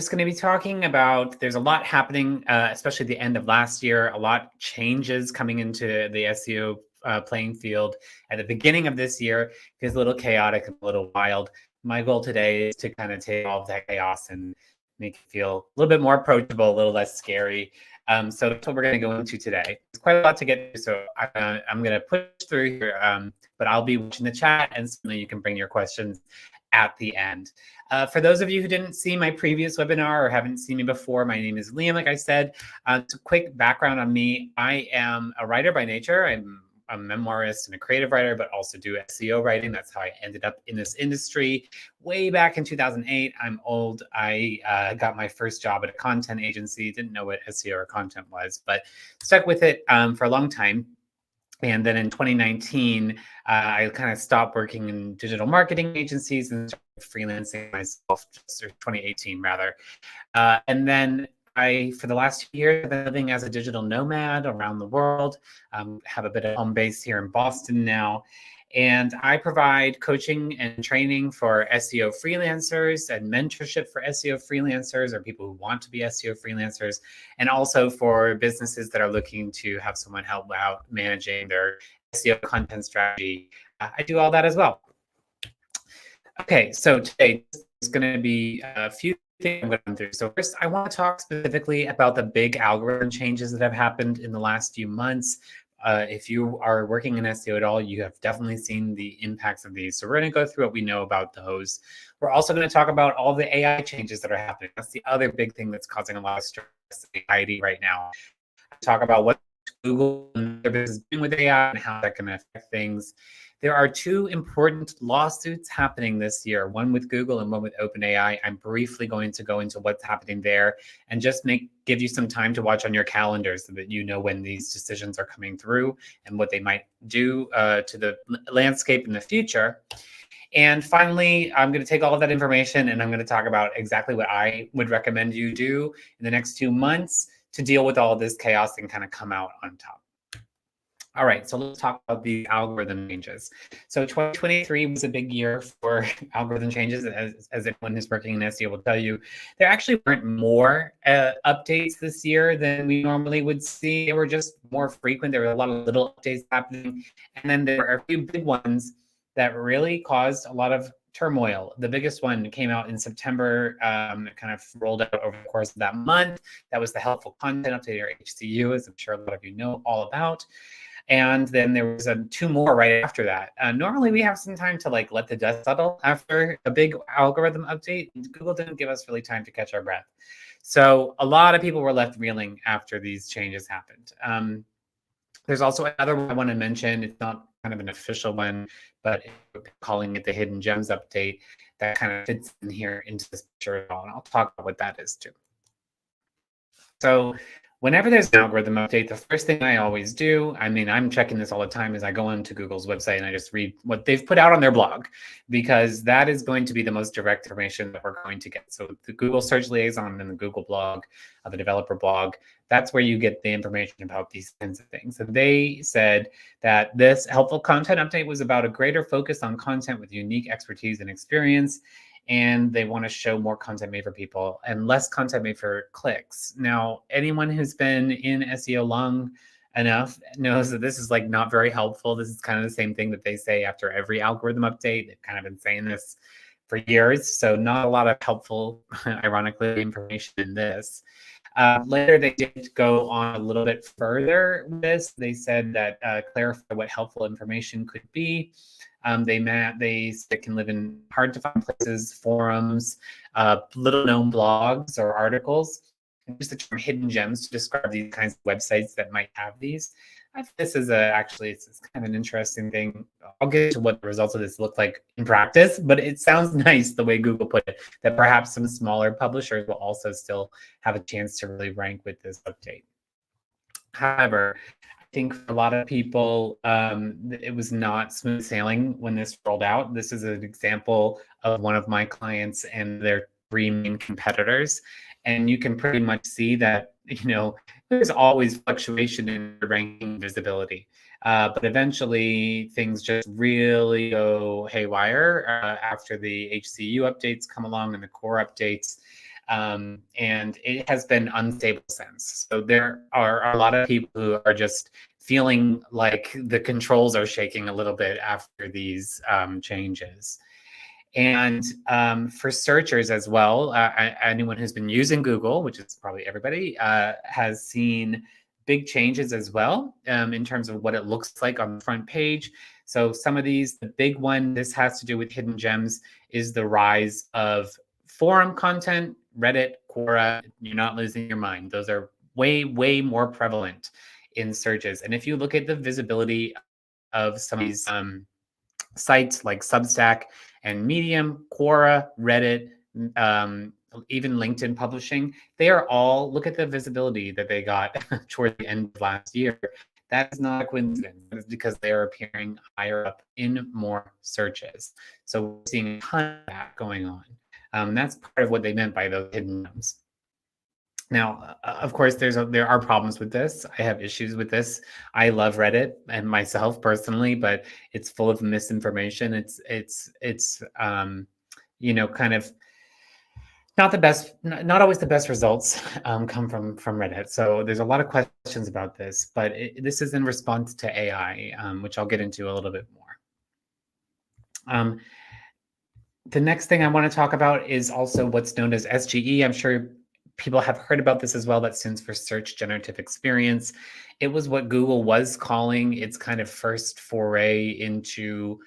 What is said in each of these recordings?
just going to be talking about, there's a lot happening, especially at the end of last year, a lot changes coming into the SEO playing field at the beginning of this year. It's a little chaotic and a little wild. My goal today is to kind of take all of that chaos and make it feel a little bit more approachable, a little less scary. So that's what we're going to go into today. There's quite a lot to get to, so I'm going to push through here, but I'll be watching the chat, and certainly you can bring your questions at the end. For those of you who didn't see my previous webinar or haven't seen me before, my name is Liam, like I said. It's a quick background on me. I am a writer by nature. I'm a memoirist and a creative writer, but also do SEO writing. That's how I ended up in this industry way back in 2008. I'm old. I got my first job at a content agency. Didn't know what SEO or content was, but stuck with it for a long time. And then in 2019, I kind of stopped working in digital marketing agencies and started freelancing myself, or 2018 rather. And then for the last 2 years, I've been living as a digital nomad around the world. Have a bit of home base here in Boston now. And I provide coaching and training for SEO freelancers and mentorship for SEO freelancers or people who want to be SEO freelancers, and also for businesses that are looking to have someone help out managing their SEO content strategy. I do all that as well. Okay, so today is going to be a few things I'm going through. So first, I want to talk specifically about the big algorithm changes that have happened in the last few months. If you are working in SEO at all, you have definitely seen the impacts of these. So we're going to go through what we know about those. We're also going to talk about all the AI changes that are happening. That's the other big thing that's causing a lot of stress and anxiety right now. Talk about what Google and their business is doing with AI and how that can affect things. There are two important lawsuits happening this year, one with Google and one with OpenAI. I'm briefly going to go into what's happening there and just give you some time to watch on your calendar so that you know when these decisions are coming through and what they might do to the landscape in the future. And finally, I'm going to take all of that information and I'm going to talk about exactly what I would recommend you do in the next 2 months to deal with all of this chaos and kind of come out on top. All right, so let's talk about the algorithm changes. So 2023 was a big year for algorithm changes, as anyone who's working in SEO will tell you. There actually weren't more updates this year than we normally would see. They were just more frequent. There were a lot of little updates happening. And then there were a few big ones that really caused a lot of turmoil. The biggest one came out in September. It kind of rolled out over the course of that month. That was the helpful content update, or HCU, as I'm sure a lot of you know all about. And then there was 2 more right after that. Normally we have some time to let the dust settle after a big algorithm update. Google didn't give us really time to catch our breath. So a lot of people were left reeling after these changes happened. There's also another one I want to mention. It's not kind of an official one, but calling it the Hidden Gems update that kind of fits in here into this picture at all. And I'll talk about what that is too. So whenever there's an algorithm update, the first thing I always do, I mean, I'm checking this all the time, is I go onto Google's website and I just read what they've put out on their blog, because that is going to be the most direct information that we're going to get. So the Google Search Liaison and the Google blog, the developer blog, that's where you get the information about these kinds of things. And they said that this helpful content update was about a greater focus on content with unique expertise and experience. And they want to show more content made for people and less content made for clicks. Now, anyone who's been in SEO long enough knows that this is not very helpful. This is kind of the same thing that they say after every algorithm update. They've kind of been saying this for years. So not a lot of helpful, ironically, information in this. Later, they did go on a little bit further with this. They said that clarify what helpful information could be. They can live in hard to find places, forums, little known blogs or articles. And use the term hidden gems to describe these kinds of websites that might have these. I think this is actually it's kind of an interesting thing. I'll get into what the results of this look like in practice, but it sounds nice the way Google put it, that perhaps some smaller publishers will also still have a chance to really rank with this update. However, I think for a lot of people, it was not smooth sailing when this rolled out. This is an example of one of my clients and their 3 main competitors. And you can pretty much see that, there's always fluctuation in ranking visibility. But eventually things just really go haywire after the HCU updates come along and the core updates. and it has been unstable since. So there are a lot of people who are just feeling like the controls are shaking a little bit after these changes. And for searchers as well, anyone who's been using Google, which is probably everybody, has seen big changes as well in terms of what it looks like on the front page. So some of these, the big one, this has to do with hidden gems, is the rise of forum content, Reddit, Quora. You're not losing your mind. Those are way, way more prevalent in searches. And if you look at the visibility of some of these sites like Substack and Medium, Quora, Reddit, um, even LinkedIn Publishing, they are all, look at the visibility that they got toward the end of last year. That is not a coincidence. It's because they are appearing higher up in more searches. So we're seeing a ton of that going on. That's part of what they meant by those hidden gems. Now, of course, there are problems with this. I have issues with this. I love Reddit and myself personally, but it's full of misinformation. It's kind of not the best, not always the best results come from Reddit. So there's a lot of questions about this, but this is in response to AI, which I'll get into a little bit more. The next thing I want to talk about is also what's known as SGE. I'm sure people have heard about this as well. That stands for Search Generative Experience. It was what Google was calling its kind of first foray into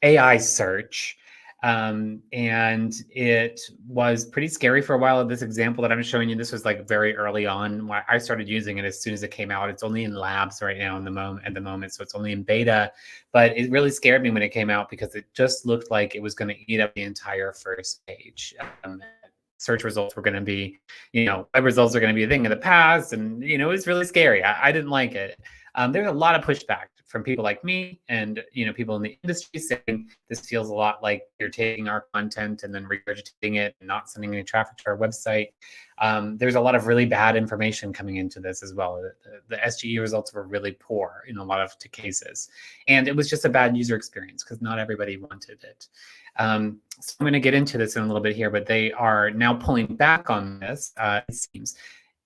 AI search. And it was pretty scary for a while. This example that I'm showing you, this was like very early on. I started using it as soon as it came out. It's only in labs right now at the moment, so it's only in beta. But it really scared me when it came out because it just looked like it was going to eat up the entire first page. Search results were going to be, web results are going to be a thing of the past, and it was really scary. I didn't like it. There's a lot of pushback from people like me and people in the industry saying this feels a lot like you're taking our content and then regurgitating it and not sending any traffic to our website. There's a lot of really bad information coming into this as well. The SGE results were really poor in a lot of cases, and it was just a bad user experience because not everybody wanted it. So I'm going to get into this in a little bit here, but they are now pulling back on this. It seems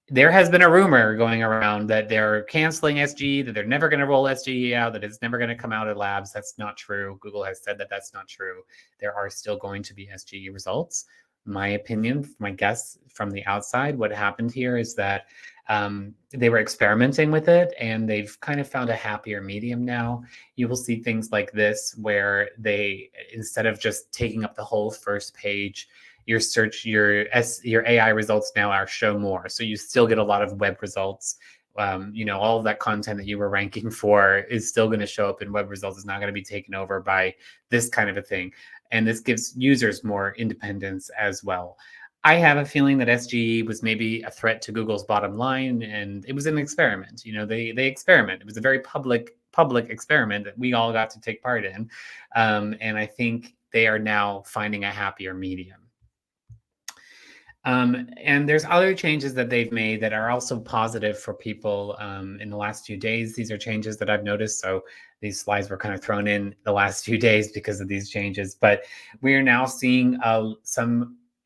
there has been a rumor going around that they're canceling SGE, that they're never going to roll SGE out, that it's never going to come out of labs. That's not true. Google has said that that's not true. There are still going to be SGE results. My opinion, my guess from the outside, what happened here is that they were experimenting with it and they've kind of found a happier medium now. You will see things like this where they, instead of just taking up the whole first page, your AI results now are show more. So you still get a lot of web results. All of that content that you were ranking for is still going to show up in web results. It's not going to be taken over by this kind of a thing. And this gives users more independence as well. I have a feeling that SGE was maybe a threat to Google's bottom line, and it was an experiment. They experiment. It was a very public experiment that we all got to take part in. And I think they are now finding a happier medium. And there's other changes that they've made that are also positive for people in the last few days. These are changes that I've noticed. So these slides were kind of thrown in the last few days because of these changes. But we are now seeing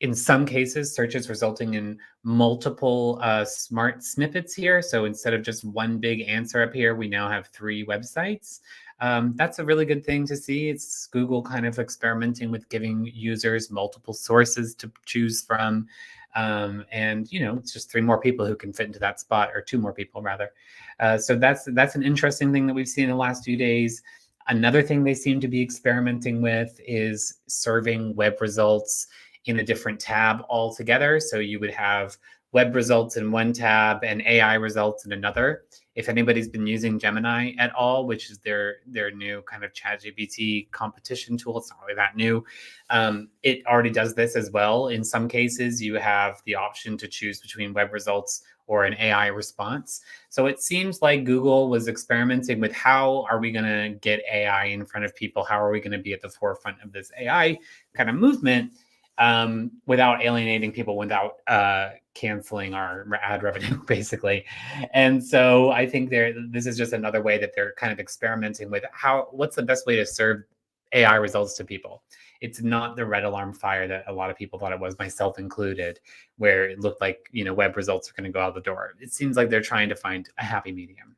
in some cases, searches resulting in multiple smart snippets here. So instead of just one big answer up here, we now have 3 websites. That's a really good thing to see. It's Google kind of experimenting with giving users multiple sources to choose from. And it's just 3 more people who can fit into that spot, or 2 more people rather. So that's an interesting thing that we've seen in the last few days. Another thing they seem to be experimenting with is serving web results in a different tab altogether. So you would have web results in one tab and AI results in another. If anybody's been using Gemini at all, which is their new kind of ChatGPT competition tool, it's not really that new. It already does this as well. In some cases, you have the option to choose between web results or an AI response. So it seems like Google was experimenting with how are we going to get AI in front of people? How are we going to be at the forefront of this AI kind of movement? Without alienating people, without canceling our ad revenue, basically. And so I think this is just another way that they're kind of experimenting with what's the best way to serve AI results to people. It's not the red alarm fire that a lot of people thought it was, myself included, where it looked like, web results are going to go out the door. It seems like they're trying to find a happy medium.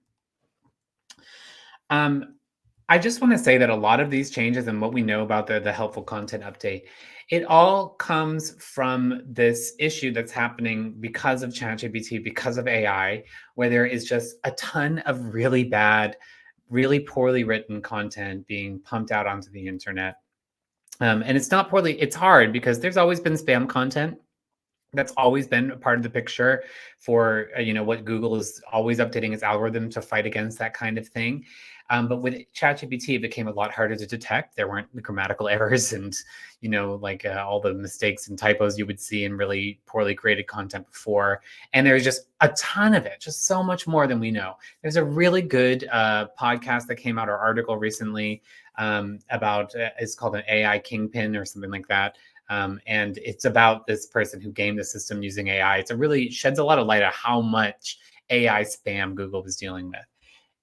I just want to say that a lot of these changes and what we know about the helpful content update, it all comes from this issue that's happening because of ChatGPT, because of AI, where there is just a ton of really bad, really poorly written content being pumped out onto the internet. And it's not poorly, it's hard because there's always been spam content. That's always been a part of the picture for what Google is always updating its algorithm to fight against that kind of thing. But with ChatGPT, it became a lot harder to detect. There weren't the grammatical errors and all the mistakes and typos you would see in really poorly created content before. And there's just a ton of it, just so much more than we know. There's a really good podcast that came out, or article recently about it's called an AI Kingpin or something like that. And it's about this person who gamed the system using AI. It really sheds a lot of light on how much AI spam Google was dealing with.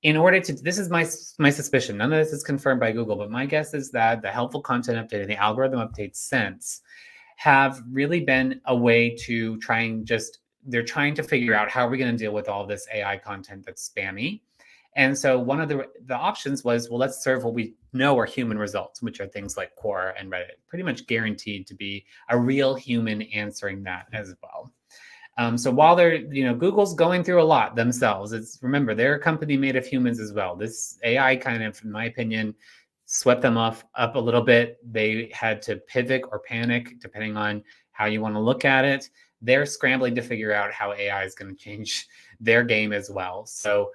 In order to, this is my suspicion, none of this is confirmed by Google, but my guess is that the helpful content update and the algorithm updates since have really been a way to they're trying to figure out how are we going to deal with all this AI content that's spammy. And so one of the options was, well, let's serve what we know are human results, which are things like Quora and Reddit, pretty much guaranteed to be a real human answering that as well. So while they're, Google's going through a lot themselves, remember, they're a company made of humans as well. This AI kind of, in my opinion, swept them up a little bit. They had to pivot or panic, depending on how you want to look at it. They're scrambling to figure out how AI is going to change their game as well. So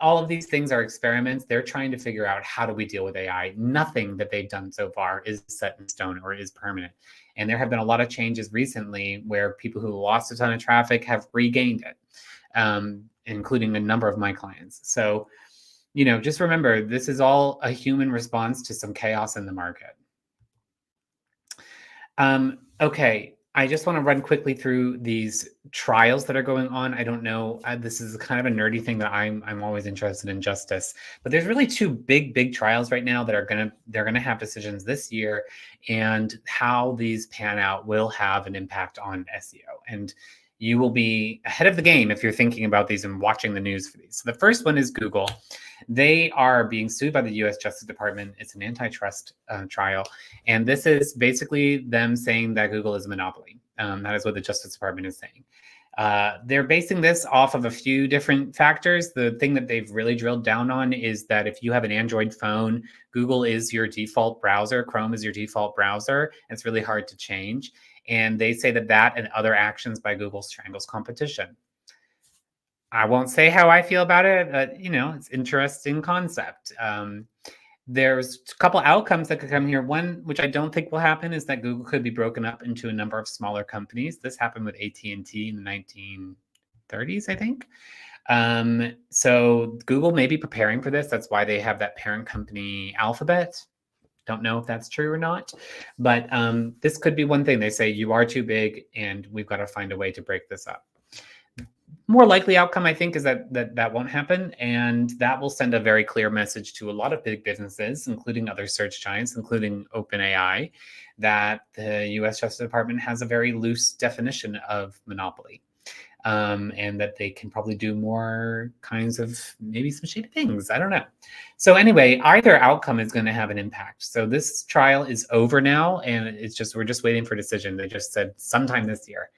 all of these things are experiments. They're trying to figure out, how do we deal with AI? Nothing that they've done so far is set in stone or is permanent. And there have been a lot of changes recently where people who lost a ton of traffic have regained it, including a number of my clients. So, just remember, this is all a human response to some chaos in the market. Okay. I just want to run quickly through these trials that are going on. I don't know. This is kind of a nerdy thing that I'm always interested in, justice. But there's really two big trials right now that they're gonna have decisions this year, and how these pan out will have an impact on SEO. And you will be ahead of the game if you're thinking about these and watching the news for these. So the first one is Google. They are being sued by the U.S. Justice Department. It's an antitrust trial. And this is basically them saying that Google is a monopoly. That is what the Justice Department is saying. They're basing this off of a few different factors. The thing that they've really drilled down on is that if you have an Android phone, Google is your default browser. Chrome is your default browser. It's really hard to change. And they say that and other actions by Google strangles competition. I won't say how I feel about it, but it's interesting concept. There's a couple outcomes that could come here. One, which I don't think will happen, is that Google could be broken up into a number of smaller companies. This happened with AT&T in the 1930s, I think. So Google may be preparing for this. That's why they have that parent company, Alphabet. Don't know if that's true or not, but this could be one thing. They say you are too big, and we've got to find a way to break this up. More likely outcome, I think, is that won't happen, and that will send a very clear message to a lot of big businesses, including other search giants, including OpenAI, that the U.S. Justice Department has a very loose definition of monopoly, and that they can probably do more kinds of maybe some shady things. I don't know. So anyway, either outcome is going to have an impact. So this trial is over now, and we're just waiting for a decision. They just said sometime this year.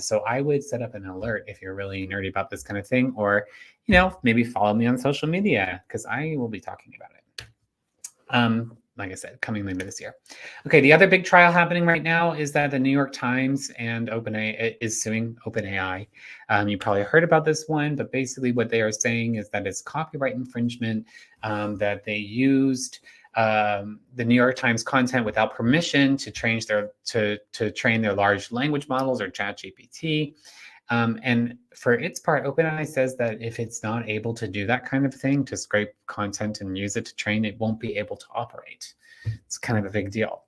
So I would set up an alert if you're really nerdy about this kind of thing, or maybe follow me on social media, because I will be talking about it. Like I said, coming later this year. Okay, the other big trial happening right now is that the New York Times and OpenAI is suing OpenAI. You probably heard about this one, but basically what they are saying is that it's copyright infringement, that they used the New York Times content without permission to train their large language models, or ChatGPT. And for its part, OpenAI says that if it's not able to do that kind of thing, to scrape content and use it to train, it won't be able to operate. It's kind of a big deal.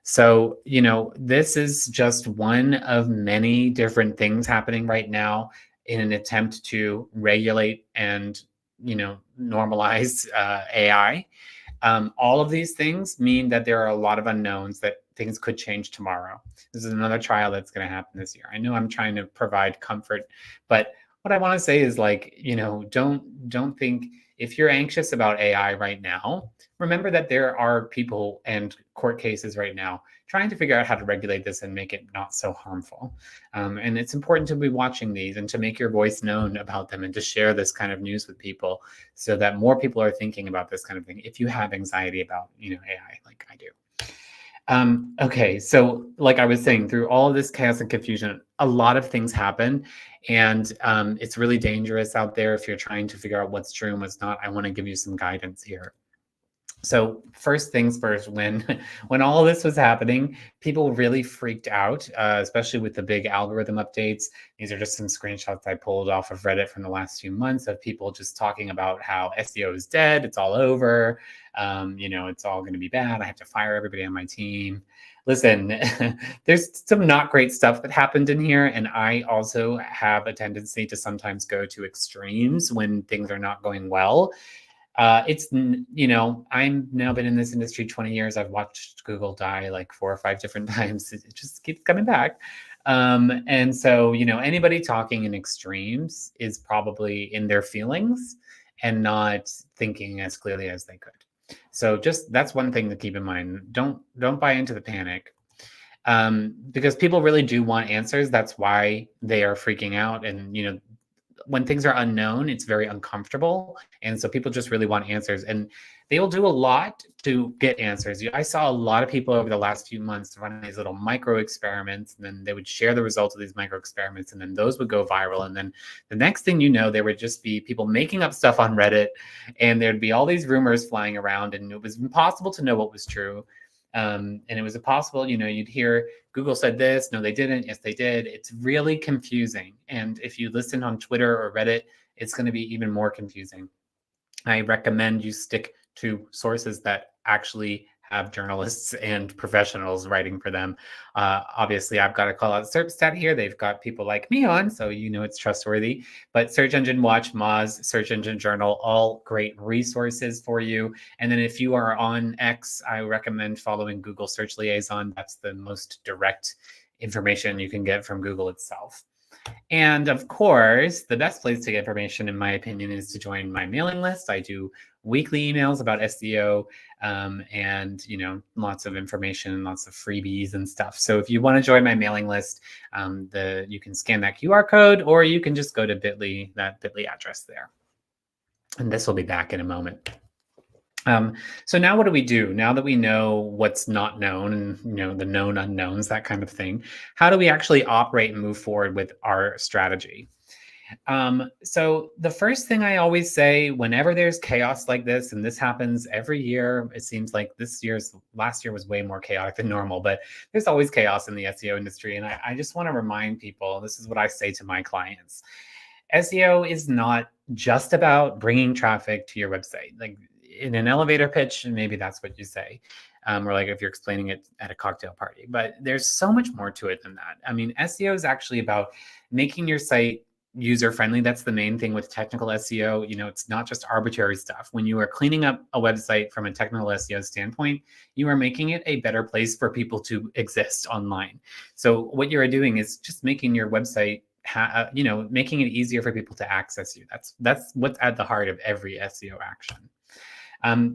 So, this is just one of many different things happening right now in an attempt to regulate and, normalize AI. All of these things mean that there are a lot of unknowns that things could change tomorrow. This is another trial that's going to happen this year. I know I'm trying to provide comfort, but what I want to say is, like, don't think, if you're anxious about AI right now, remember that there are people and court cases right now trying to figure out how to regulate this and make it not so harmful. And it's important to be watching these and to make your voice known about them and to share this kind of news with people so that more people are thinking about this kind of thing if you have anxiety about AI like I do. Okay, so like I was saying, through all of this chaos and confusion, a lot of things happen, and it's really dangerous out there if you're trying to figure out what's true and what's not. I want to give you some guidance here. So first things first, when all this was happening, people really freaked out, especially with the big algorithm updates. These are just some screenshots I pulled off of Reddit from the last few months of people just talking about how SEO is dead, it's all over, it's all going to be bad. I have to fire everybody on my team. Listen, there's some not great stuff that happened in here, and I also have a tendency to sometimes go to extremes when things are not going well. I'm now been in this industry 20 years. I've watched Google die like 4 or 5 different times. It just keeps coming back. And so, anybody talking in extremes is probably in their feelings and not thinking as clearly as they could. So just, that's one thing to keep in mind. Don't buy into the panic. Because people really do want answers. That's why they are freaking out. And, when things are unknown, it's very uncomfortable. And so people just really want answers, and they will do a lot to get answers. I saw a lot of people over the last few months running these little micro experiments, and then they would share the results of these micro experiments, and then those would go viral. And then the next thing you know, there would just be people making up stuff on Reddit, and there'd be all these rumors flying around, and it was impossible to know what was true. And it was impossible, you'd hear Google said this, no, they didn't, yes, they did. It's really confusing. And if you listen on Twitter or Reddit, it's going to be even more confusing. I recommend you stick to sources that actually have journalists and professionals writing for them. Obviously, I've got to call out Serpstat here. They've got people like me on, so it's trustworthy. But Search Engine Watch, Moz, Search Engine Journal, all great resources for you. And then if you are on X, I recommend following Google Search Liaison. That's the most direct information you can get from Google itself. And of course, the best place to get information, in my opinion, is to join my mailing list. I do weekly emails about SEO and, lots of information, lots of freebies and stuff. So if you want to join my mailing list, you can scan that QR code, or you can just go to bit.ly, that bit.ly address there. And this will be back in a moment. So now what do we do? Now that we know what's not known and, the known unknowns, that kind of thing, how do we actually operate and move forward with our strategy? So the first thing I always say whenever there's chaos like this, and this happens every year, it seems like last year was way more chaotic than normal, but there's always chaos in the SEO industry. And I just want to remind people, this is what I say to my clients. SEO is not just about bringing traffic to your website. Like, in an elevator pitch, and maybe that's what you say, or like if you're explaining it at a cocktail party. But there's so much more to it than that. I mean, SEO is actually about making your site user-friendly. That's the main thing with technical SEO. It's not just arbitrary stuff. When you are cleaning up a website from a technical SEO standpoint, you are making it a better place for people to exist online. So what you are doing is just making your website making it easier for people to access you. That's what's at the heart of every SEO action.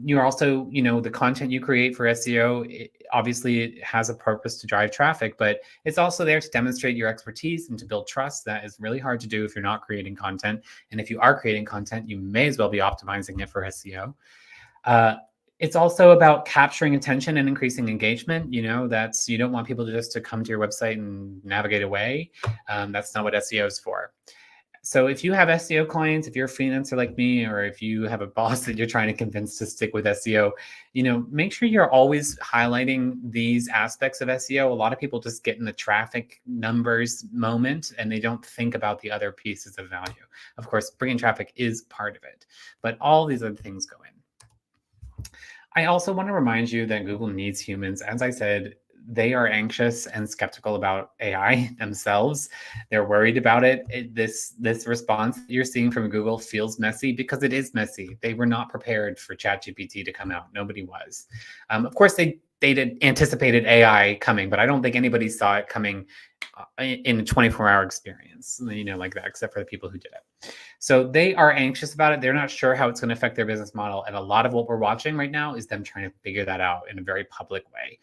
You're also, the content you create for SEO, obviously it has a purpose to drive traffic, but it's also there to demonstrate your expertise and to build trust. That is really hard to do if you're not creating content. And if you are creating content, you may as well be optimizing it for SEO. It's also about capturing attention and increasing engagement. You don't want people to come to your website and navigate away. That's not what SEO is for. So if you have SEO clients, if you're a freelancer like me, or if you have a boss that you're trying to convince to stick with SEO, make sure you're always highlighting these aspects of SEO. A lot of people just get in the traffic numbers moment and they don't think about the other pieces of value. Of course, bringing traffic is part of it, but all these other things go in. I also want to remind you that Google needs humans. As I said, they are anxious and skeptical about AI themselves. They're worried about it. This response that you're seeing from Google feels messy because it is messy. They were not prepared for ChatGPT to come out. Nobody was. Of course, they they anticipated AI coming, but I don't think anybody saw it coming in a 24-hour experience, like that, except for the people who did it. So they are anxious about it. They're not sure how it's going to affect their business model. And a lot of what we're watching right now is them trying to figure that out in a very public way.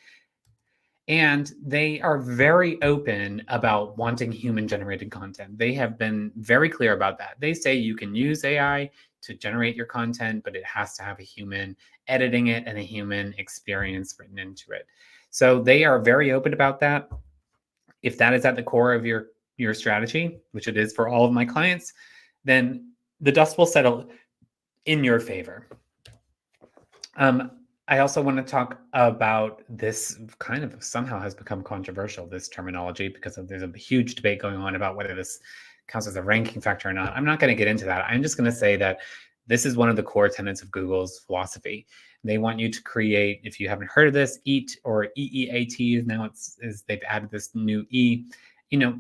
And they are very open about wanting human generated content. They have been very clear about that. They say you can use AI to generate your content, but it has to have a human editing it and a human experience written into it. So they are very open about that. If that is at the core of your strategy, which it is for all of my clients, then the dust will settle in your favor. I also want to talk about this kind of somehow has become controversial, this terminology, because there's a huge debate going on about whether this counts as a ranking factor or not. I'm not going to get into that. I'm just going to say that this is one of the core tenets of Google's philosophy. They want you to create, if you haven't heard of this, EAT or EEAT, now they've added this new E,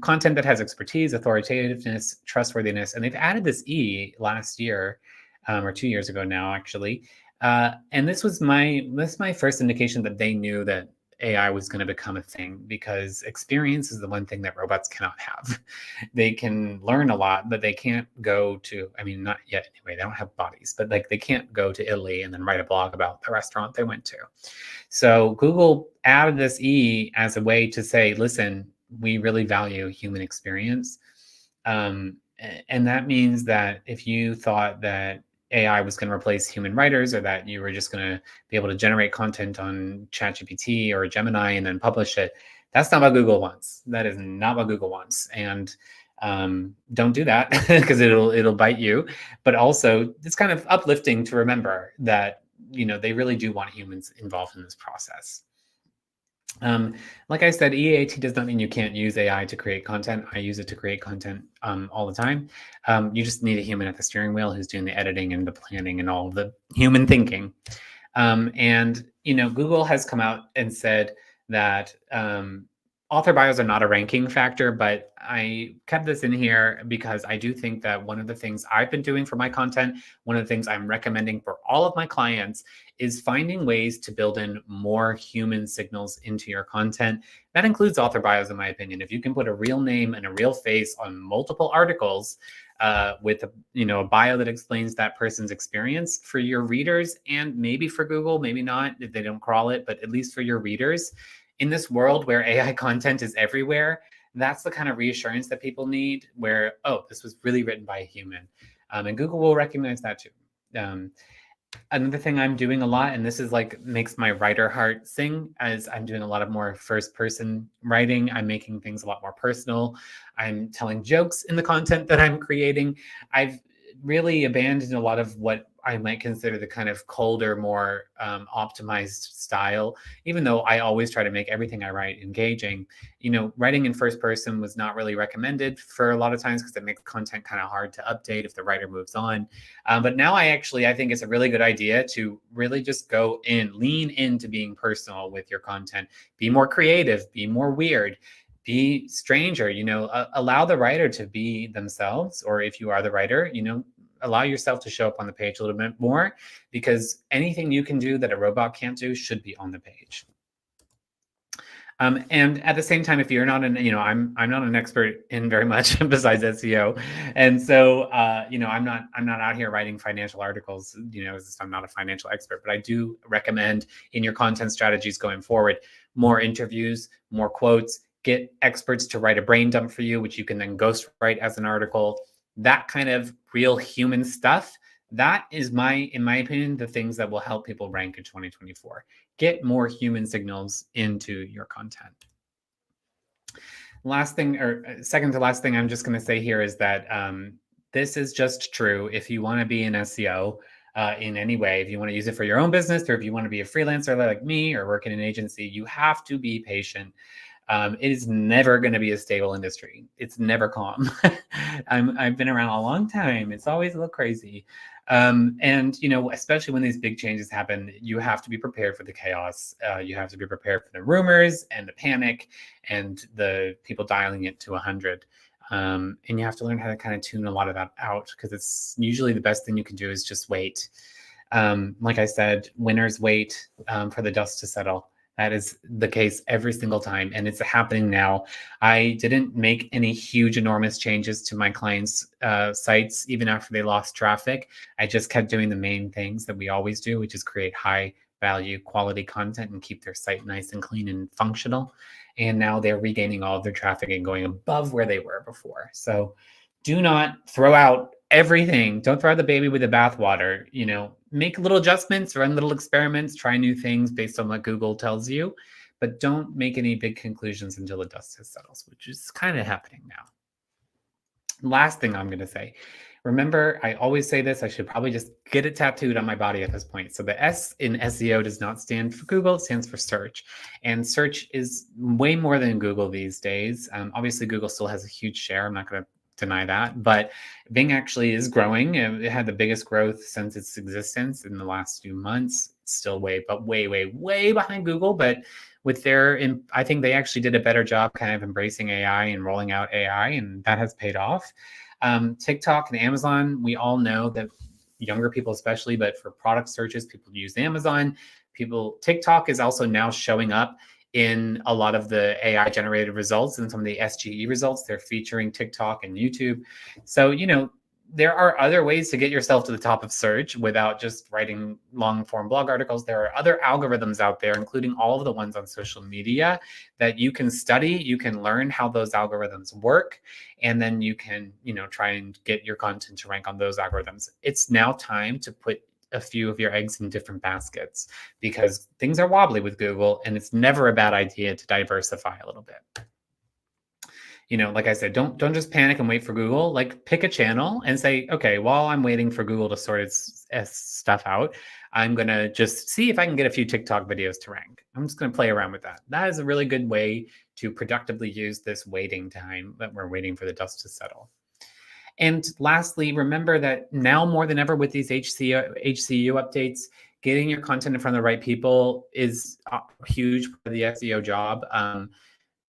content that has expertise, authoritativeness, trustworthiness. And they've added this E last year, or 2 years ago now, actually. And this was my first indication that they knew that AI was going to become a thing, because experience is the one thing that robots cannot have. They can learn a lot, but they can't go to, not yet anyway, they don't have bodies, but they can't go to Italy and then write a blog about the restaurant they went to. So Google added this E as a way to say, listen, we really value human experience. And that means that if you thought that AI was going to replace human writers, or that you were just going to be able to generate content on ChatGPT or Gemini and then publish it, that's not what Google wants. That is not what Google wants. And don't do that, because it'll bite you. But also, it's kind of uplifting to remember that they really do want humans involved in this process. Like I said, EAT does not mean you can't use AI to create content. I use it to create content all the time. You just need a human at the steering wheel who's doing the editing and the planning and all the human thinking. And Google has come out and said that author bios are not a ranking factor, but I kept this in here because I do think that one of the things I've been doing for my content, one of the things I'm recommending for all of my clients, is finding ways to build in more human signals into your content. That includes author bios, in my opinion. If you can put a real name and a real face on multiple articles with a bio that explains that person's experience for your readers, and maybe for Google, maybe not, if they don't crawl it, but at least for your readers. In this world where AI content is everywhere, that's the kind of reassurance that people need, where, oh, this was really written by a human. And Google will recognize that too. Another thing I'm doing a lot, and this is makes my writer heart sing, as I'm doing a lot of more first person writing. I'm making things a lot more personal. I'm telling jokes in the content that I'm creating. I've really abandoned a lot of what I might consider the kind of colder, more optimized style, even though I always try to make everything I write engaging. Writing in first person was not really recommended for a lot of times, because it makes content kind of hard to update if the writer moves on. But now I think it's a really good idea to really just lean into being personal with your content, be more creative, be more weird, be stranger, allow the writer to be themselves. Or if you are the writer, allow yourself to show up on the page a little bit more, because anything you can do that a robot can't do should be on the page. And at the same time, if you're not I'm not an expert in very much besides SEO. And so, I'm not out here writing financial articles, I'm not a financial expert, but I do recommend in your content strategies going forward, more interviews, more quotes, get experts to write a brain dump for you, which you can then ghost write as an article. That kind of real human stuff, that is in my opinion, the things that will help people rank in 2024. Get more human signals into your content. Second to last thing I'm just going to say here is that this is just true if you want to be an SEO in any way. If you want to use it for your own business, or if you want to be a freelancer like me or work in an agency, you have to be patient. It is never going to be a stable industry. It's never calm. I've been around a long time. It's always a little crazy. And, especially when these big changes happen, you have to be prepared for the chaos. You have to be prepared for the rumors and the panic and the people dialing it to 100. And you have to learn how to kind of tune a lot of that out, because it's usually the best thing you can do is just wait. Like I said, winners wait for the dust to settle. That is the case every single time, and it's happening now. I didn't make any huge, enormous changes to my clients' sites, even after they lost traffic. I just kept doing the main things that we always do, which is create high value, quality content and keep their site nice and clean and functional. And now they're regaining all of their traffic and going above where they were before. So do not throw out everything. Don't throw out the baby with the bathwater. Make little adjustments, run little experiments, try new things based on what Google tells you, but don't make any big conclusions until the dust has settled, which is kind of happening now. Last thing I'm going to say, remember, I always say this, I should probably just get it tattooed on my body at this point. So the S in SEO does not stand for Google, it stands for search. And search is way more than Google these days. Obviously, Google still has a huge share. I'm not going to deny that, but Bing actually is growing. It had the biggest growth since its existence in the last few months. It's still way behind Google, but with I think they actually did a better job kind of embracing AI and rolling out AI, and that has paid off. TikTok and Amazon, we all know that younger people especially, but for product searches, people use Amazon. TikTok is also now showing up in a lot of the AI generated results and some of the SGE results. They're featuring TikTok and YouTube. So, there are other ways to get yourself to the top of search without just writing long form blog articles. There are other algorithms out there, including all of the ones on social media, that you can study. You can learn how those algorithms work, and then you can, try and get your content to rank on those algorithms. It's now time to put a few of your eggs in different baskets because things are wobbly with Google, and it's never a bad idea to diversify a little bit. Like I said, don't just panic and wait for Google. Like, pick a channel and say, okay, while I'm waiting for Google to sort its stuff out, I'm going to just see if I can get a few TikTok videos to rank. I'm just going to play around with that. That is a really good way to productively use this waiting time that we're waiting for the dust to settle. And lastly, remember that now more than ever with these HCU updates, getting your content in front of the right people is a huge part of the SEO job.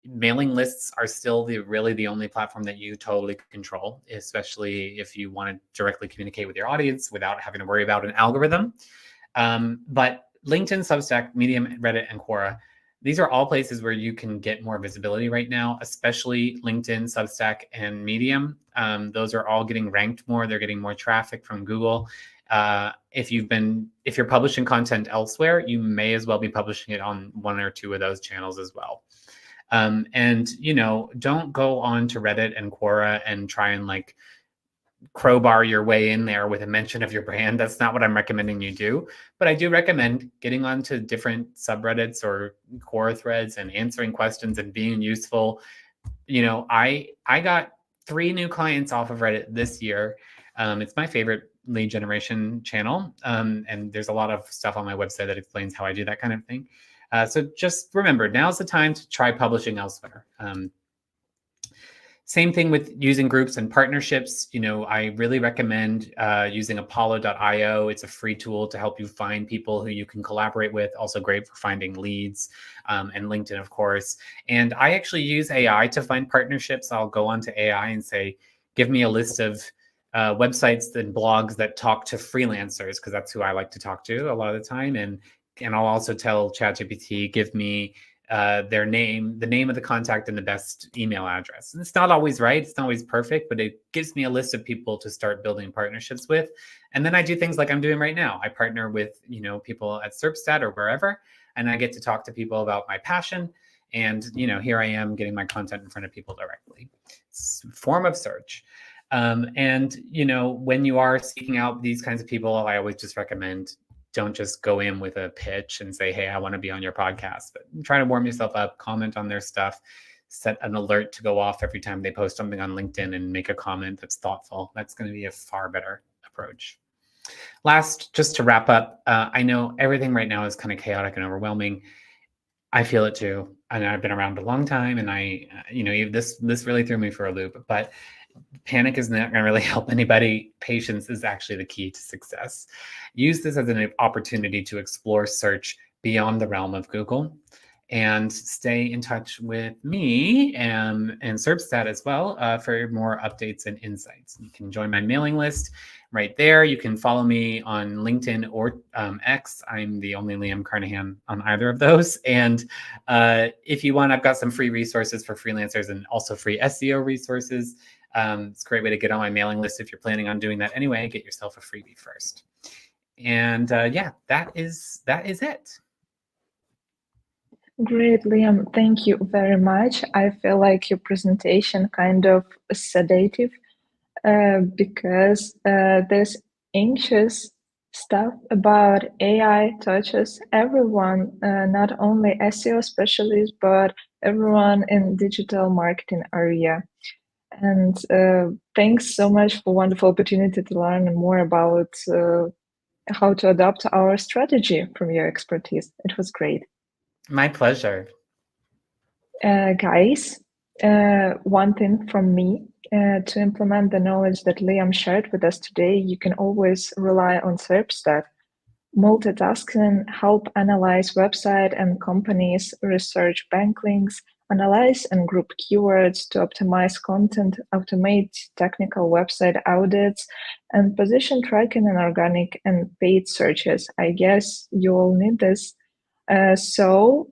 Mailing lists are still really the only platform that you totally control, especially if you want to directly communicate with your audience without having to worry about an algorithm. But LinkedIn, Substack, Medium, Reddit, and Quora, these are all places where you can get more visibility right now, especially LinkedIn, Substack, and Medium. Those are all getting ranked more. They're getting more traffic from Google. If you're publishing content elsewhere, you may as well be publishing it on one or two of those channels as well. And don't go on to Reddit and Quora and try and crowbar your way in there with a mention of your brand. That's not what I'm recommending you do. But I do recommend getting onto different subreddits or Quora threads and answering questions and being useful. I got 3 new clients off of Reddit this year. It's my favorite lead generation channel. And there's a lot of stuff on my website that explains how I do that kind of thing. So just remember, now's the time to try publishing elsewhere. Same thing with using groups and partnerships. I really recommend using Apollo.io. It's a free tool to help you find people who you can collaborate with. Also great for finding leads, and LinkedIn, of course. And I actually use AI to find partnerships. I'll go onto AI and say, give me a list of websites and blogs that talk to freelancers, because that's who I like to talk to a lot of the time. And I'll also tell ChatGPT, give me their name, the name of the contact, and the best email address. And it's not always right. It's not always perfect, but it gives me a list of people to start building partnerships with. And then I do things like I'm doing right now. I partner with, people at Serpstat or wherever, and I get to talk to people about my passion. And, here I am getting my content in front of people directly. It's a form of search. And, when you are seeking out these kinds of people, I always just recommend don't just go in with a pitch and say, hey, I want to be on your podcast, but try to warm yourself up, comment on their stuff, set an alert to go off every time they post something on LinkedIn and make a comment that's thoughtful. That's going to be a far better approach. Last, just to wrap up, I know everything right now is kind of chaotic and overwhelming. I feel it too. And I've been around a long time, and this really threw me for a loop, but panic is not going to really help anybody. Patience is actually the key to success. Use this as an opportunity to explore search beyond the realm of Google. and stay in touch with me and Serpstat as well for more updates and insights. You can join my mailing list right there. You can follow me on LinkedIn or X. I'm the only Liam Carnahan on either of those. And if you want, I've got some free resources for freelancers and also free SEO resources. It's a great way to get on my mailing list if you're planning on doing that anyway. Get yourself a freebie first. And yeah, that is it. Great, Liam. Thank you very much. I feel like your presentation kind of sedative because this anxious stuff about AI touches everyone, not only SEO specialists, but everyone in digital marketing area. And thanks so much for wonderful opportunity to learn more about how to adopt our strategy from your expertise. It was great. My pleasure. Guys, one thing from me, to implement the knowledge that Liam shared with us today, you can always rely on Serpstat. Multitasking help analyze website and companies, research backlinks, analyze and group keywords to optimize content, automate technical website audits, and position tracking in organic and paid searches. I guess you all need this. So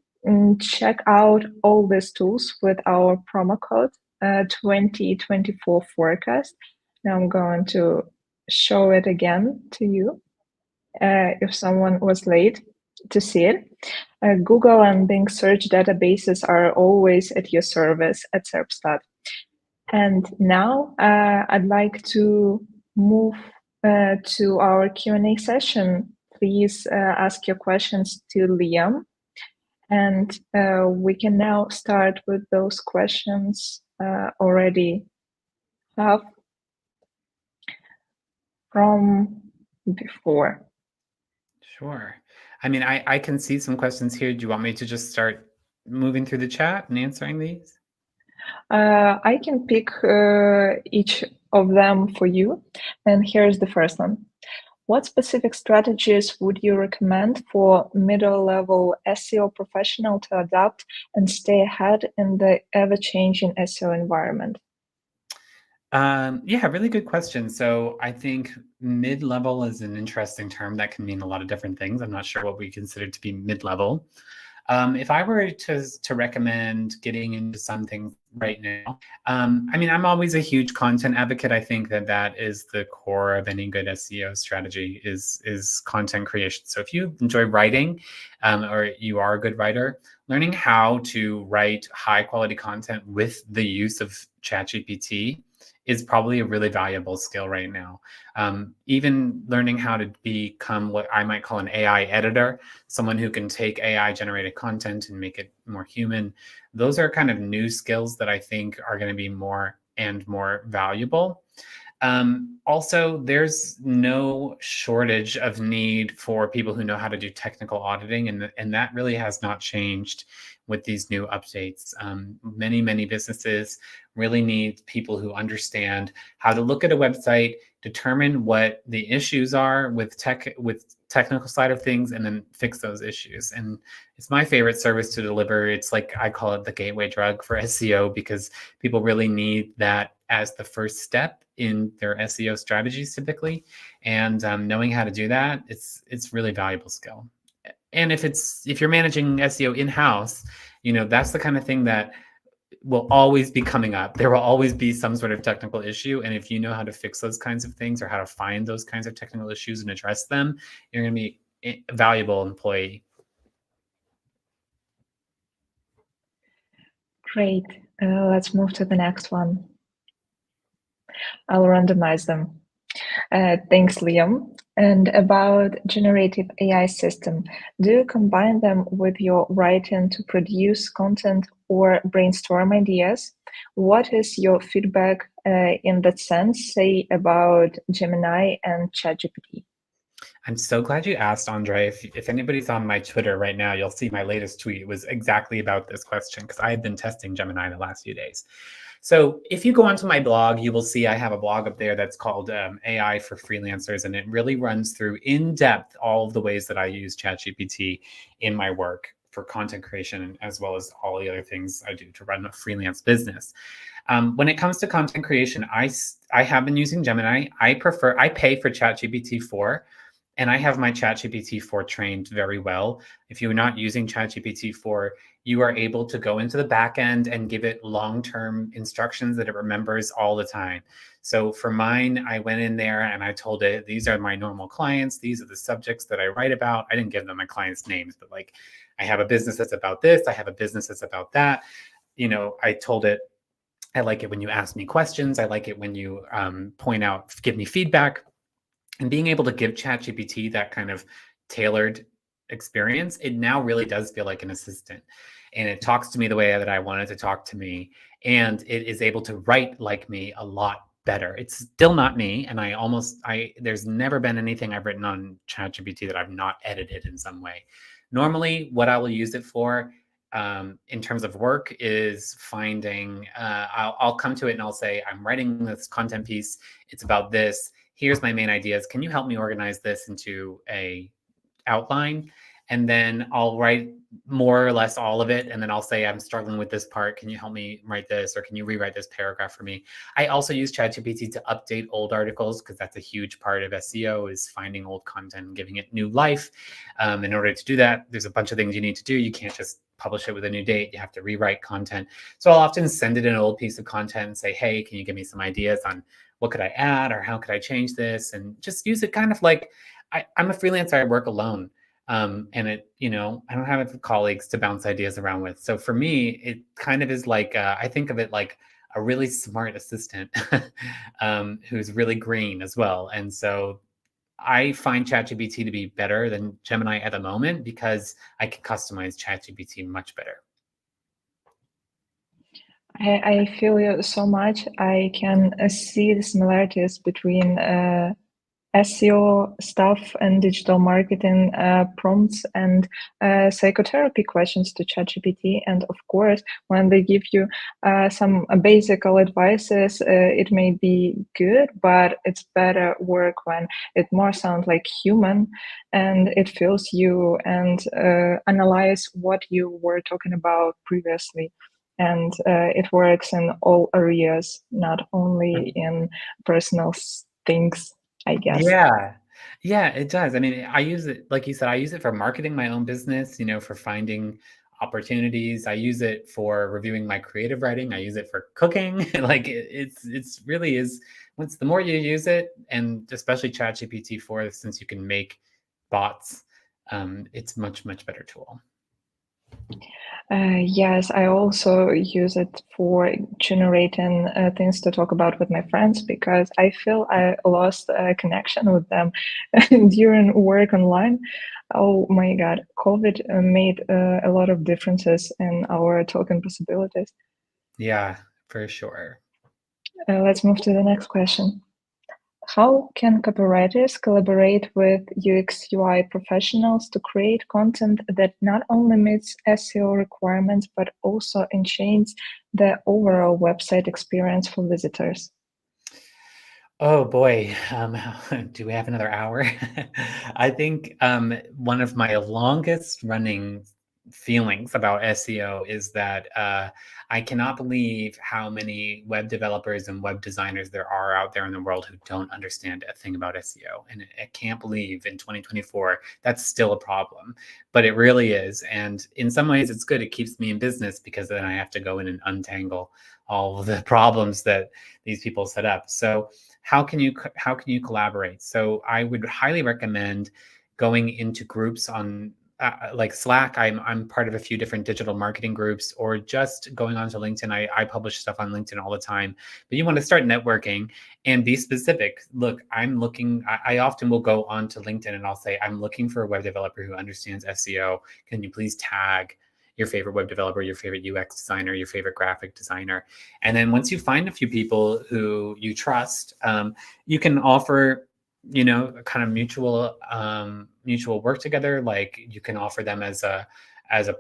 check out all these tools with our promo code 2024 forecast. Now I'm going to show it again to you if someone was late to see it. Google and Bing search databases are always at your service at Serpstat. And now I'd like to move to our Q&A session. Please ask your questions to Liam. And we can now start with those questions already have from before. Sure. I mean, I can see some questions here. Do you want me to just start moving through the chat and answering these? I can pick each of them for you. And here's the first one. What specific strategies would you recommend for middle-level SEO professional to adopt and stay ahead in the ever-changing SEO environment? Yeah, really good question. So I think mid-level is an interesting term that can mean a lot of different things. I'm not sure what we consider to be mid-level. If I were to recommend getting into something right now, I mean, I'm always a huge content advocate. I think that is the core of any good SEO strategy is content creation. So if you enjoy writing, or you are a good writer, learning how to write high quality content with the use of ChatGPT is probably a really valuable skill right now. Even learning how to become what I might call an AI editor, someone who can take AI generated content and make it more human. Those are kind of new skills that I think are going to be more and more valuable. Also, there's no shortage of need for people who know how to do technical auditing, and that really has not changed with these new updates. Many businesses really need people who understand how to look at a website, determine what the issues are with technical side of things, and then fix those issues. And it's my favorite service to deliver. It's like, I call it the gateway drug for SEO, because people really need that as the first step in their SEO strategies typically. And knowing how to do that, it's really valuable skill. And if you're managing SEO in-house, that's the kind of thing that will always be coming up. There will always be some sort of technical issue. And if you know how to fix those kinds of things or how to find those kinds of technical issues and address them, you're going to be a valuable employee. Great. Let's move to the next one. I'll randomize them. Thanks, Liam. And about generative AI system, do you combine them with your writing to produce content or brainstorm ideas? What is your feedback in that sense, say about Gemini and ChatGPT? I'm so glad you asked, Andre. If anybody's on my Twitter right now, you'll see my latest tweet was exactly about this question, because I have been testing Gemini the last few days. So if you go onto my blog, you will see I have a blog up there that's called AI for Freelancers, and it really runs through in depth all of the ways that I use ChatGPT in my work for content creation, as well as all the other things I do to run a freelance business. When it comes to content creation, I have been using Gemini. I pay for ChatGPT 4, and I have my ChatGPT 4 trained very well. If you're not using ChatGPT 4, you are able to go into the back end and give it long-term instructions that it remembers all the time. So for mine, I went in there and I told it, these are my normal clients. These are the subjects that I write about. I didn't give them my clients' names, but like, I have a business that's about this. I have a business that's about that. I told it, I like it when you ask me questions. I like it when you give me feedback. And being able to give ChatGPT that kind of tailored experience, it now really does feel like an assistant. And it talks to me the way that I want it to talk to me. And it is able to write like me a lot better. It's still not me. And there's never been anything I've written on ChatGPT that I've not edited in some way. Normally, what I will use it for in terms of work is finding, I'll come to it and I'll say, I'm writing this content piece. It's about this. Here's my main ideas. Can you help me organize this into a outline? And then I'll write more or less all of it. And then I'll say, I'm struggling with this part. Can you help me write this? Or can you rewrite this paragraph for me? I also use ChatGPT to update old articles, because that's a huge part of SEO, is finding old content and giving it new life. In order to do that, there's a bunch of things you need to do. You can't just publish it with a new date. You have to rewrite content. So I'll often send it an old piece of content and say, hey, can you give me some ideas on what could I add, or how could I change this? And just use it kind of like, I'm a freelancer, I work alone. And I don't have colleagues to bounce ideas around with. So for me, it kind of is like, I think of it like a really smart assistant who's really green as well. And so I find ChatGPT to be better than Gemini at the moment, because I can customize ChatGPT much better. I feel you so much. I can see the similarities between SEO stuff and digital marketing prompts and psychotherapy questions to ChatGPT. And of course, when they give you some basic advices, it may be good, but it's better work when it more sounds like human and it feels you and analyze what you were talking about previously. And it works in all areas, not only in personal things, I guess. Yeah, it does. I mean, I use it, like you said, I use it for marketing my own business, for finding opportunities. I use it for reviewing my creative writing. I use it for cooking. Like it's really is, the more you use it, and especially ChatGPT 4, since you can make bots, it's much, much better tool. Yes, I also use it for generating things to talk about with my friends, because I feel I lost a connection with them during work online. Oh my God, COVID made a lot of differences in our talking possibilities. Yeah, for sure. Let's move to the next question. How can copywriters collaborate with UX UI professionals to create content that not only meets SEO requirements, but also enhances the overall website experience for visitors? Oh boy, do we have another hour? I think one of my longest running feelings about SEO is that I cannot believe how many web developers and web designers there are out there in the world who don't understand a thing about SEO. And I can't believe in 2024 that's still a problem, but it really is. And in some ways it's good. It keeps me in business, because then I have to go in and untangle all of the problems that these people set up. So how can you collaborate? So I would highly recommend going into groups on like Slack. I'm part of a few different digital marketing groups, or just going onto LinkedIn. I publish stuff on LinkedIn all the time, but you want to start networking and be specific. Look, I'm looking, I often will go onto LinkedIn and I'll say, I'm looking for a web developer who understands SEO. Can you please tag your favorite web developer, your favorite UX designer, your favorite graphic designer? And then once you find a few people who you trust, you can offer, kind of mutual work together. Like you can offer them as a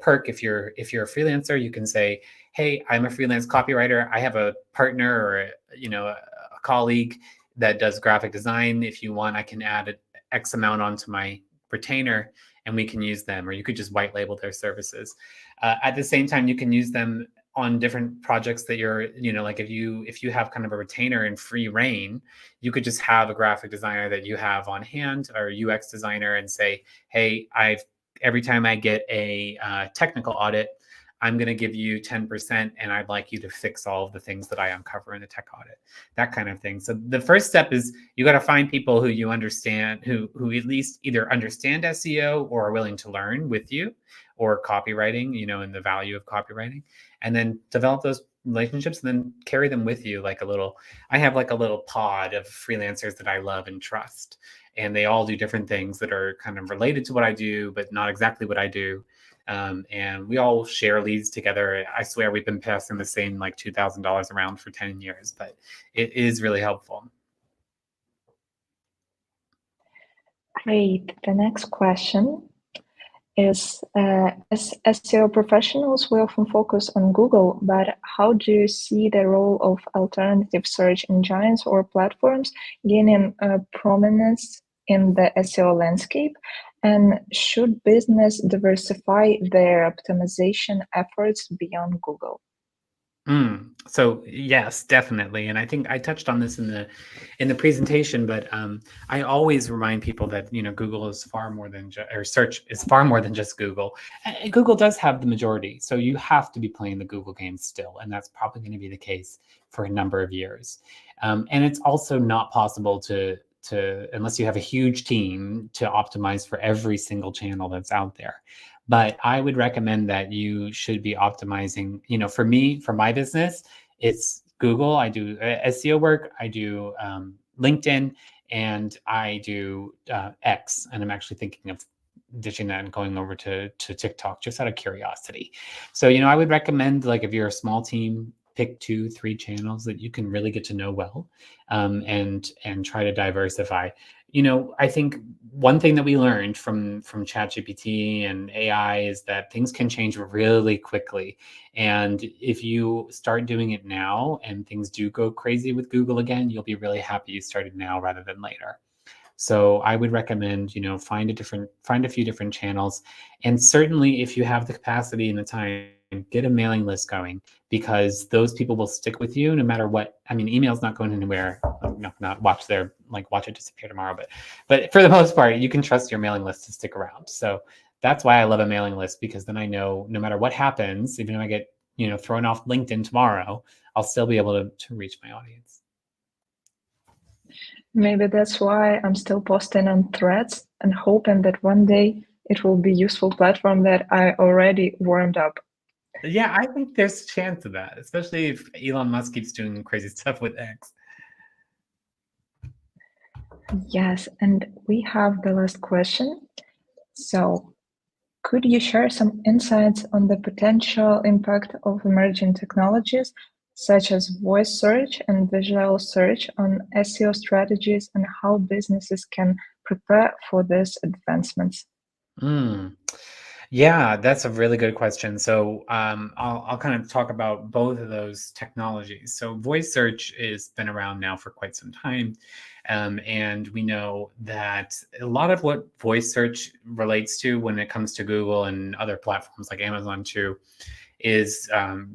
perk. If you're a freelancer, you can say, hey, I'm a freelance copywriter. I have a partner, or a colleague that does graphic design. If you want, I can add X amount onto my retainer and we can use them, or you could just white label their services. At the same time, you can use them on different projects that you're, like if you have kind of a retainer in free reign, you could just have a graphic designer that you have on hand, or UX designer, and say, hey, every time I get a technical audit, I'm going to give you 10%, and I'd like you to fix all of the things that I uncover in the tech audit, that kind of thing. So the first step is you got to find people who you understand, who at least either understand SEO or are willing to learn with you, or copywriting, and the value of copywriting, and then develop those relationships and then carry them with you. I have like a little pod of freelancers that I love and trust, and they all do different things that are kind of related to what I do, but not exactly what I do. And we all share leads together. I swear we've been passing the same like $2,000 around for 10 years, but it is really helpful. Great. The next question is, as SEO professionals, we often focus on Google, but how do you see the role of alternative search engines or platforms gaining prominence in the SEO landscape? And should business diversify their optimization efforts beyond Google? So yes, definitely. And I think I touched on this in the presentation, but I always remind people that, Google is far more than or search is far more than just Google. And Google does have the majority. So you have to be playing the Google game still. And that's probably going to be the case for a number of years. And it's also not possible to unless you have a huge team, to optimize for every single channel that's out there. But I would recommend that you should be optimizing, for me, for my business, it's Google. I do SEO work, I do LinkedIn, and I do X. And I'm actually thinking of ditching that and going over to TikTok just out of curiosity. So, I would recommend, like, if you're a small team, pick 2-3 channels that you can really get to know well, and try to diversify. I think one thing that we learned from ChatGPT and AI is that things can change really quickly. And if you start doing it now and things do go crazy with Google again, you'll be really happy you started now rather than later. So I would recommend, find a few different channels. And certainly if you have the capacity and the time, get a mailing list going, because those people will stick with you no matter what. I mean, email's not going anywhere. Not watch it disappear tomorrow, but for the most part, you can trust your mailing list to stick around. So that's why I love a mailing list, because then I know no matter what happens, even if I get, thrown off LinkedIn tomorrow, I'll still be able to reach my audience. Maybe that's why I'm still posting on Threads and hoping that one day it will be a useful platform that I already warmed up. Yeah, I think there's a chance of that, especially if Elon Musk keeps doing crazy stuff with X. Yes, and we have the last question. So, could you share some insights on the potential impact of emerging technologies such as voice search and visual search on SEO strategies, and how businesses can prepare for these advancements? Yeah, that's a really good question. So I'll kind of talk about both of those technologies. So voice search has been around now for quite some time. And we know that a lot of what voice search relates to when it comes to Google and other platforms like Amazon too, is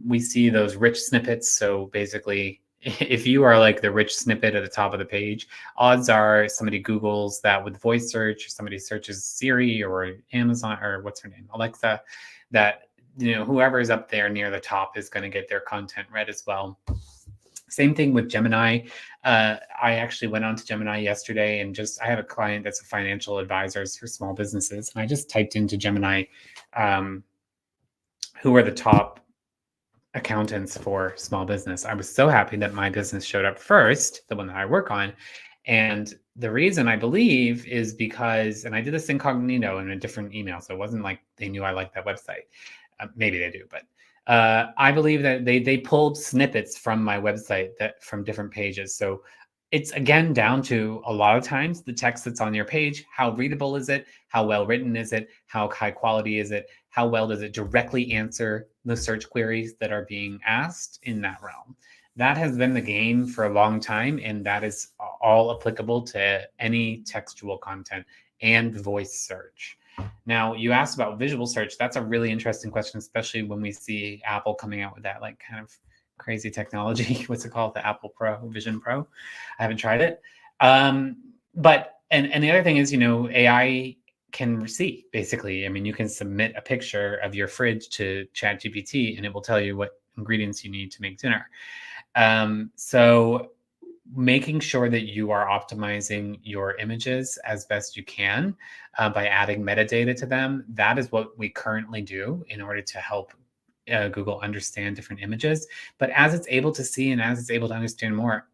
we see those rich snippets. So basically, if you are like the rich snippet at the top of the page, odds are somebody Googles that with voice search, or somebody searches Siri or Amazon or what's her name, Alexa, that whoever is up there near the top is going to get their content read as well. Same thing with Gemini. I actually went on to Gemini yesterday, and I have a client that's a financial advisor for small businesses, and I just typed into Gemini, who are the top accountants for small business. I was so happy that my business showed up first, the one that I work on. And the reason, I believe, is because, and I did this incognito in a different email, so it wasn't like they knew I liked that website. Maybe they do, but I believe that they pulled snippets from my website from different pages. So it's again down to, a lot of times, the text that's on your page. How readable is it? How well written is it? How high quality is it? How well does it directly answer the search queries that are being asked in that realm? That has been the game for a long time, and that is all applicable to any textual content, and voice search. Now, you asked about visual search. That's a really interesting question, especially when we see Apple coming out with that like kind of crazy technology. What's it called? The Apple Pro, Vision Pro. I haven't tried it. But the other thing is, AI can see, basically. I mean, you can submit a picture of your fridge to ChatGPT and it will tell you what ingredients you need to make dinner. So making sure that you are optimizing your images as best you can by adding metadata to them. That is what we currently do in order to help Google understand different images. But as it's able to see and as it's able to understand more,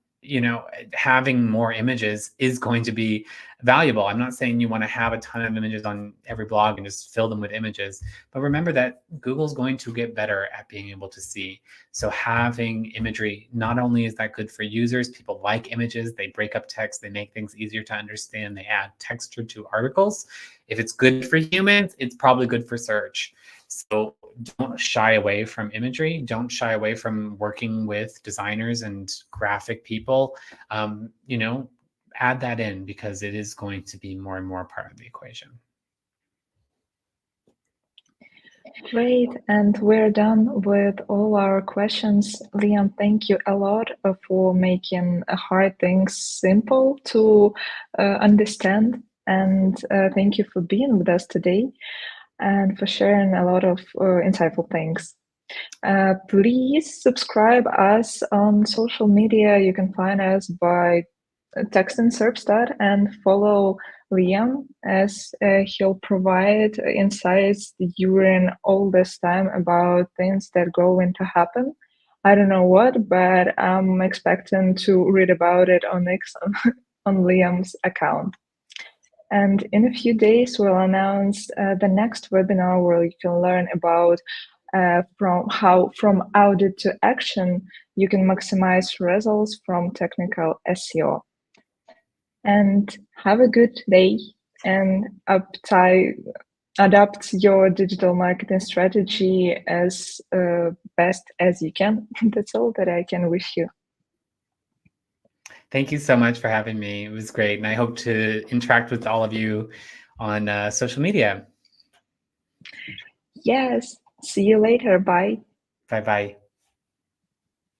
having more images is going to be valuable. I'm not saying you want to have a ton of images on every blog and just fill them with images, but remember that Google's going to get better at being able to see. So having imagery, not only is that good for users, people like images, they break up text, they make things easier to understand, they add texture to articles. If it's good for humans, it's probably good for search. So don't shy away from imagery. Don't shy away from working with designers and graphic people. Add that in because it is going to be more and more part of the equation. Great, and we're done with all our questions. Liam, thank you a lot for making hard things simple to understand, and thank you for being with us today and for sharing a lot of insightful things. Please subscribe us on social media. You can find us by texting Serpstat and follow Liam as he'll provide insights during all this time about things that going to happen. I don't know what, but I'm expecting to read about it on Liam's account. And in a few days, we'll announce the next webinar where you can learn about from audit to action, you can maximize results from technical SEO. And have a good day and adapt your digital marketing strategy as best as you can. That's all that I can wish you. Thank you so much for having me. It was great. And I hope to interact with all of you on social media. Yes. See you later. Bye. Bye-bye.